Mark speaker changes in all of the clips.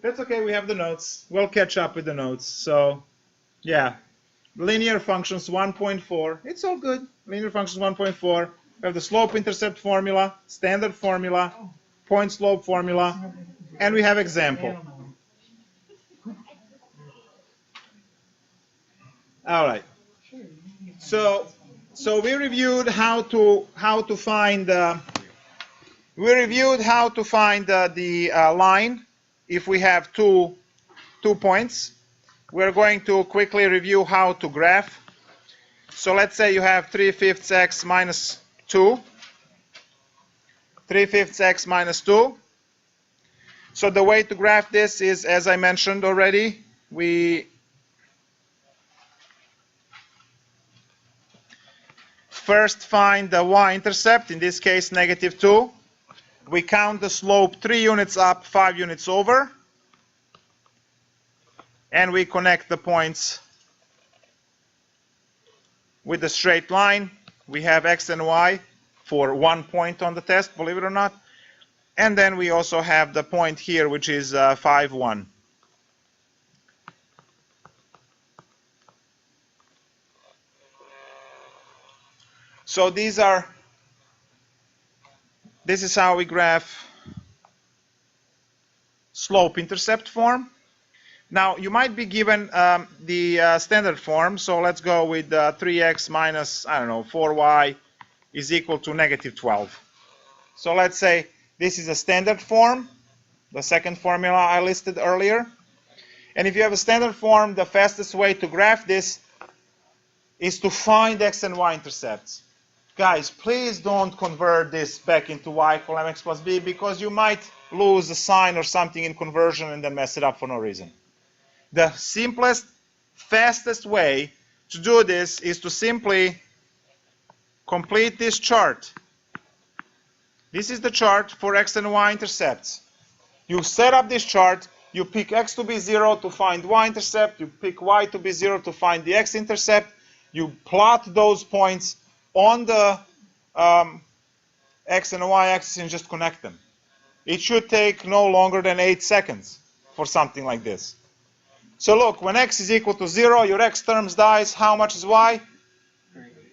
Speaker 1: That's okay, we have the notes. We'll catch up with the notes. So, yeah. Linear functions 1.4. It's all good. Linear functions 1.4. We have the slope-intercept formula, standard formula, point-slope formula, and we have example. All right. So we reviewed how to find the line if we have two points. We're going to quickly review how to graph. So let's say you have 3/5 x minus 2. 3/5 x minus 2. So the way to graph this is, as I mentioned already, we first find the y-intercept, in this case -2. We count the slope 3 units up, 5 units over. And we connect the points with the straight line. We have x and y for 1 point on the test, believe it or not. And then we also have the point here, which is 5, 1. So this is how we graph slope-intercept form. Now, you might be given the standard form, so let's go with 3x minus, I don't know, 4y is equal to -12. So let's say this is a standard form, the second formula I listed earlier. And if you have a standard form, the fastest way to graph this is to find x and y intercepts. Guys, please don't convert this back into y equal mx plus b, because you might lose a sign or something in conversion and then mess it up for no reason. The simplest, fastest way to do this is to simply complete this chart. This is the chart for x and y intercepts. You set up this chart, you pick x to be 0 to find y-intercept, you pick y to be 0 to find the x-intercept, you plot those points on the x and y axis and just connect them. It should take no longer than 8 seconds for something like this. So look, when x is equal to 0, your x terms dies. How much is y?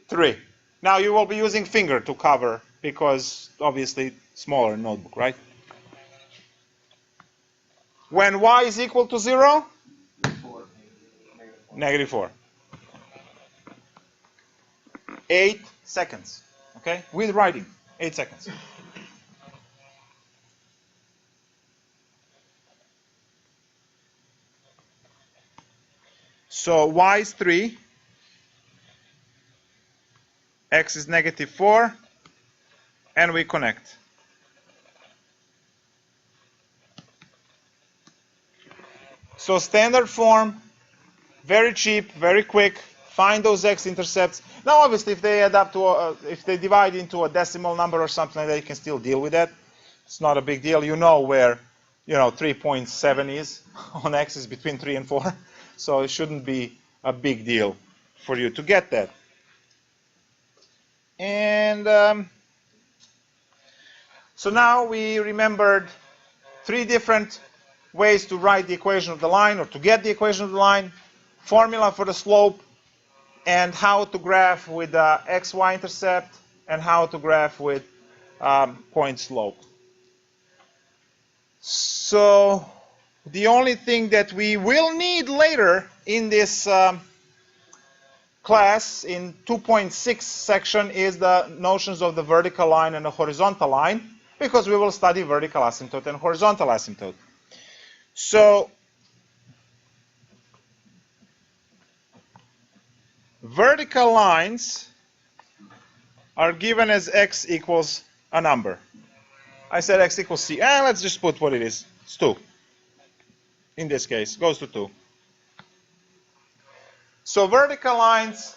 Speaker 1: 3. Now you will be using finger to cover, because obviously smaller notebook, right? When y is equal to 0? -4. 8 seconds, okay? With writing, 8 seconds. So y is 3, x is -4, and we connect. So standard form, very cheap, very quick. Find those x-intercepts. Now, obviously, if they add up to if they divide into a decimal number or something like that, you can still deal with that. It's not a big deal. You know where, 3.7 is on x is between 3 and 4. So it shouldn't be a big deal for you to get that. And so now we remembered 3 different ways to write the equation of the line, or to get the equation of the line, formula for the slope, and how to graph with the x-y intercept, and how to graph with point slope. So the only thing that we will need later in this class, in 2.6 section, is the notions of the vertical line and the horizontal line, because we will study vertical asymptote and horizontal asymptote. So vertical lines are given as x equals a number. I said x equals c. Let's just put what it is. It's 2. In this case, goes to 2. So vertical lines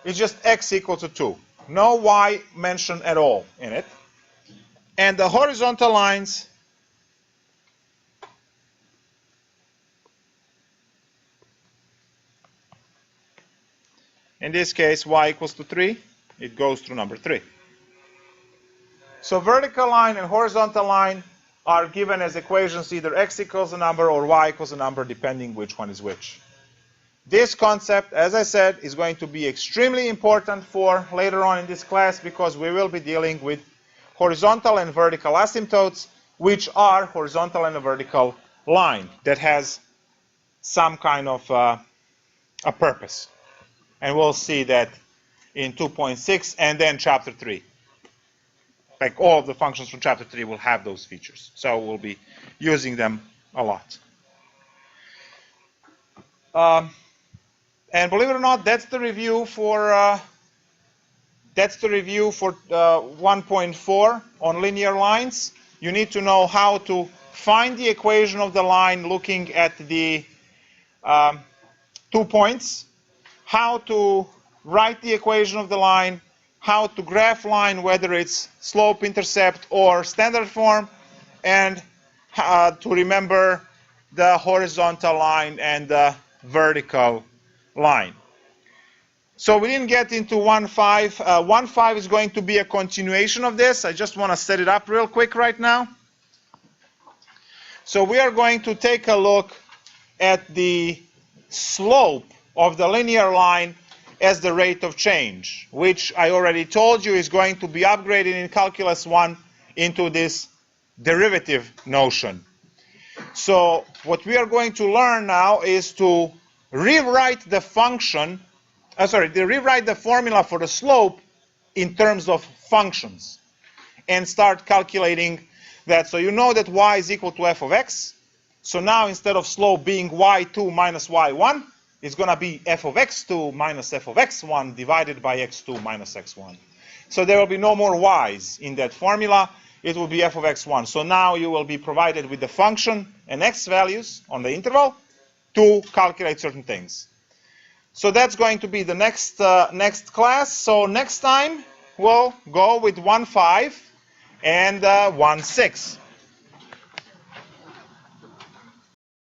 Speaker 1: is just x equal to 2. No y mentioned at all in it. And the horizontal lines in this case, y equals to 3. It goes through number 3. So vertical line and horizontal line are given as equations either x equals a number or y equals a number, depending which one is which. This concept, as I said, is going to be extremely important for later on in this class, because we will be dealing with horizontal and vertical asymptotes, which are horizontal and a vertical line that has some kind of a purpose. And we'll see that in 2.6 and then chapter 3. Like all of the functions from chapter 3 will have those features. So we'll be using them a lot. And believe it or not, that's the review for 1.4 on linear lines. You need to know how to find the equation of the line looking at the 2 points, how to write the equation of the line, how to graph line, whether it's slope, intercept, or standard form, and to remember the horizontal line and the vertical line. So we didn't get into 1.5. 1.5 is going to be a continuation of this. I just want to set it up real quick right now. So we are going to take a look at the slope of the linear line as the rate of change, which I already told you is going to be upgraded in Calculus 1 into this derivative notion. So what we are going to learn now is to rewrite the function, rewrite the formula for the slope in terms of functions and start calculating that. So you know that y is equal to f of x. So now instead of slope being y2 minus y1, it's going to be f of x2 minus f of x1 divided by x2 minus x1. So there will be no more y's in that formula. It will be f of x1. So now you will be provided with the function and x values on the interval to calculate certain things. So that's going to be the next class. So next time we'll go with 1.5 and 1.6.